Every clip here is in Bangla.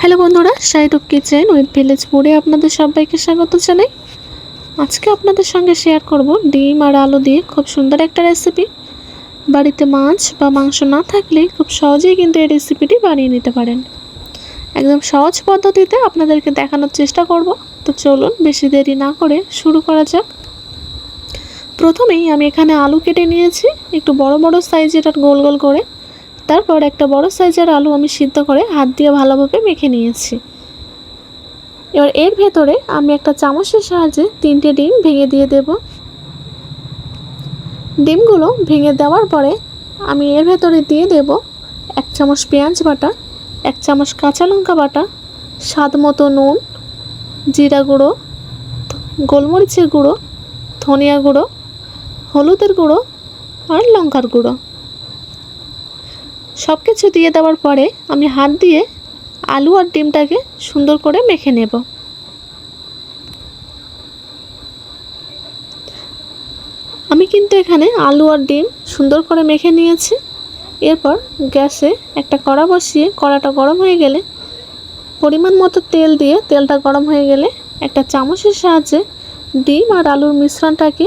হ্যালো বন্ধুরা, শাহিদ কিচেন উইথ ভিলেজ ফুডে আপনাদের সবাইকে স্বাগত জানাই। আজকে আপনাদের সঙ্গে শেয়ার করব ডিম আর আলু দিয়ে খুব সুন্দর একটা রেসিপি। বাড়িতে মাছ বা মাংস না থাকলে খুব সহজেই কিন্তু এই রেসিপিটি বানিয়ে নিতে পারেন। একদম সহজ পদ্ধতিতে আপনাদেরকে দেখানোর চেষ্টা করব। তো চলুন বেশি দেরি না করে শুরু করা যাক। প্রথমেই আমি এখানে আলু কেটে নিয়েছি একটু বড় বড় সাইজের আর গোল গোল করে। তারপর একটা বড় সাইজের আলু আমি সিদ্ধ করে হাত দিয়ে ভালোভাবে মেখে নিয়েছি। এবার এর ভেতরে আমি একটা চামচের সাহায্যে 3টে ডিম ভেঙে দিয়ে দেব। ডিমগুলো ভেঙে দেওয়ার পরে আমি এর ভেতরে দিয়ে দেব 1 চামচ পেঁয়াজ বাটা, 1 চামচ কাঁচা লঙ্কা বাটা, স্বাদ মতো নুন, জিরা গুঁড়ো, গোলমরিচের গুঁড়ো, ধনিয়া গুঁড়ো, হলুদের গুঁড়ো আর লঙ্কার গুঁড়ো। সব কিছু দিয়ে দেওয়ার পরে আমি হাত দিয়ে আলু আর ডিমটাকে সুন্দর করে মেখে নেব। আমি কিন্তু এখানে আলু আর ডিম সুন্দর করে মেখে নিয়েছি। এরপর গ্যাসে একটা কড়া বসিয়ে কড়াটা গরম হয়ে গেলে পরিমাণ মতো তেল দিয়ে তেলটা গরম হয়ে গেলে একটা চামচের সাহায্যে ডিম আর আলুর মিশ্রণটাকে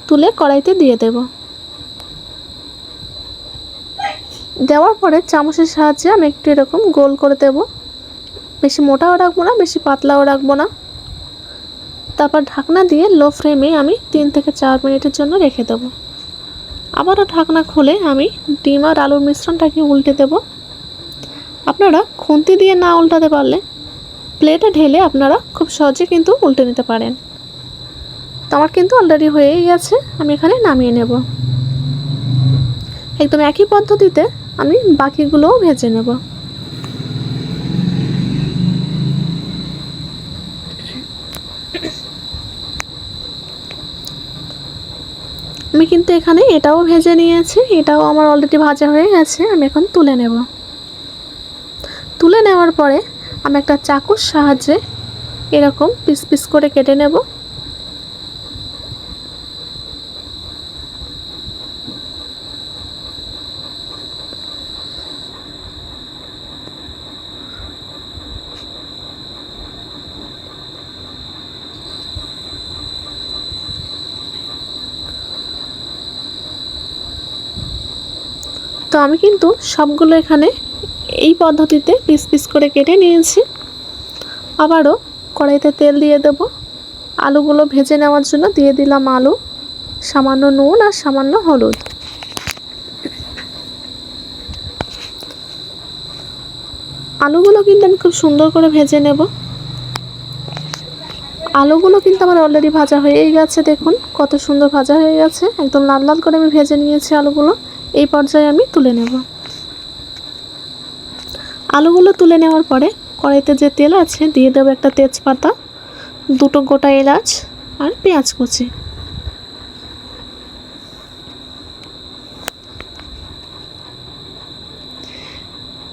তুলে কড়াইতে দিয়ে দেব। দেওয়ার পরে চামচের সাহায্যে আমি একটু এরকম গোল করে দেব। বেশি মোটাও রাখবো না, বেশি পাতলাও রাখবো না। তারপর ঢাকনা দিয়ে লো ফ্লেমে আমি 3 থেকে 4 মিনিটের জন্য রেখে দেব। আবারও ঢাকনা খুলে আমি ডিম আর আলুর মিশ্রণটাকে উল্টে দেব। আপনারা খুন্তি দিয়ে না উল্টাতে পারলে প্লেটে ঢেলে আপনারা খুব সহজে কিন্তু উল্টে নিতে পারেন। তো আমার কিন্তু অলরেডি হয়েই গেছে, আমি এখানে নামিয়ে নেব। একদম একই পদ্ধতিতে আমি বাকিগুলোও ভেজে নেব। আমি কিন্তু এখানে এটাও ভেজে নিয়েছি, এটাও আমার অলরেডি ভাজা হয়ে গেছে। আমি এখন তুলে নেব। তুলে নেওয়ার পরে আমি একটা চাকুর সাহায্যে এরকম পিস পিস করে কেটে নেব। তো আমি কিন্তু সবগুলো এখানে এই পদ্ধতিতে পিস পিস করে কেটে নিয়েছি। আবারও কড়াইতে তেল দিয়ে দেব। আলুগুলো ভেজে নেওয়ার জন্য দিয়ে দিলাম আলু, সামান্য নুন আর সামান্য হলুদ। আলুগুলো কিন্তু আমি খুব সুন্দর করে ভেজে নেব। আলুগুলো কিন্তু আমার অলরেডি ভাজা হয়েই গেছে, দেখুন কত সুন্দর ভাজা হয়ে গেছে। একদম লাল লাল করে আমি ভেজে নিয়েছি আলুগুলো। এই পর্যায়ে আমি তুলে নেব। আলুগুলো তুলে নেওয়ার পরে কড়াইতে যে তেল আছে দিয়ে দেবো একটা তেজপাতা, 2টো গোটা এলাচ আর পেঁয়াজ কুচি।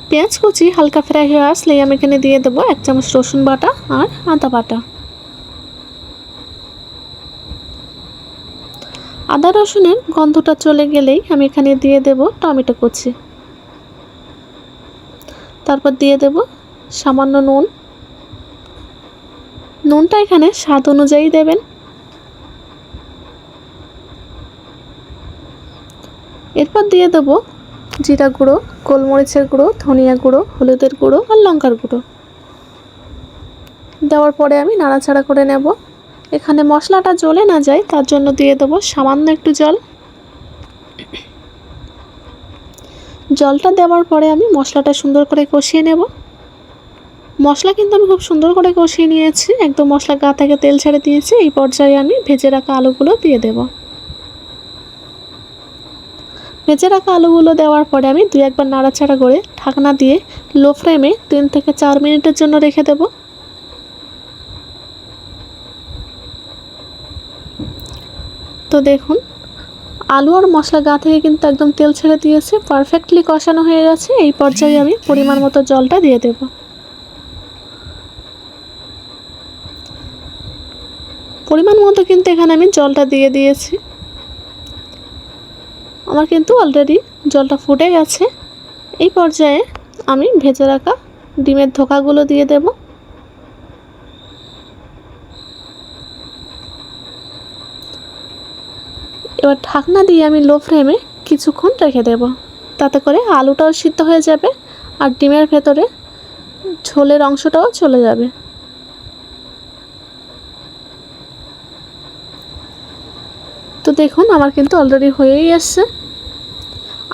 পেঁয়াজ কুচি হালকা ফ্রাই হয়ে আসলেই আমি এখানে দিয়ে দেবো 1 চামচ রসুন বাটা আর আদা বাটা। আদা রসুনের গন্ধটা চলে গেলেই আমি এখানে দিয়ে দেব টমেটো কুচি। তারপর দিয়ে দেব সামান্য নুন। নুনটা এখানে স্বাদ অনুযায়ী দেবেন। এরপর দিয়ে দেব জিরা গুঁড়ো, গোলমরিচের গুঁড়ো, ধনিয়া গুঁড়ো, হলুদের গুঁড়ো আর লঙ্কার গুঁড়ো। দেওয়ার পরে আমি নাড়াচাড়া করে নেব। এখানে মশলাটা জ্বলে না যায় তার জন্য দিয়ে দেব সামান্য একটু জল। জলটা দেওয়ার পরে আমি মশলাটা সুন্দর করে কষিয়ে নেব। মশলা কিন্তু আমি খুব সুন্দর করে কষিয়ে নিয়েছি, একদম মশলা গা থেকে তেল ছেড়ে দিয়েছি। এই পর্যায়ে আমি ভেজে রাখা আলুগুলো দিয়ে দেব। ভেজে রাখা আলুগুলো দেওয়ার পরে আমি 2-1 নাড়াচাড়া করে ঢাকনা দিয়ে লো ফ্লেমে 3 থেকে 4 মিনিটের জন্য রেখে দেব। তো দেখুন আলু আর মশলা গা থেকে কিন্তু একদম তেল ছেড়ে দিয়েছে, পারফেক্টলি কষানো হয়ে গেছে। এই পর্যায়ে আমি পরিমাণ মতো জলটা দিয়ে দেব। পরিমাণ মতো কিন্তু এখানে আমি জলটা দিয়ে দিয়েছি। আমার কিন্তু অলরেডি জলটা ফুটে গেছে। এই পর্যায়ে আমি ভেজে রাখা ডিমের ধোকাগুলো দিয়ে দেব। এবার ঢাকনা দিয়ে আমি লো ফ্লেমে কিছুক্ষণ রেখে দেব, তাতে করে আলুটাও সিদ্ধ হয়ে যাবে আর ডিমের ভেতরে ঝোলের অংশটাও চলে যাবে। তো দেখুন আমার কিন্তু অলরেডি হয়েই আসছে।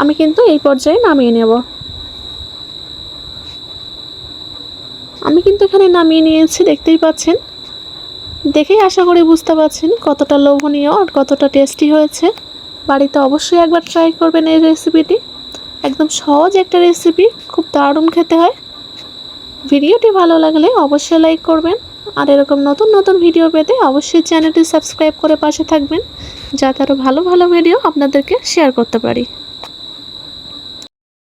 আমি কিন্তু এই পর্যায়ে নামিয়ে নেব। আমি কিন্তু এখানে নামিয়ে নিয়েছি, দেখতেই পাচ্ছেন। দেখেই আশা করি বুঝতে পারছেন কতটা লোভনীয় আর কতটা টেস্টি হয়েছে। বাড়িতে অবশ্যই একবার ট্রাই করবেন এই রেসিপিটি। একদম সহজ একটা রেসিপি, খুব দারুণ খেতে হয়। ভিডিওটি ভালো লাগলে অবশ্যই লাইক করবেন আর এরকম নতুন নতুন ভিডিও পেতে অবশ্যই চ্যানেলটি সাবস্ক্রাইব করে পাশে থাকবেন, যাতে আরও ভালো ভালো ভিডিও আপনাদেরকে শেয়ার করতে পারি।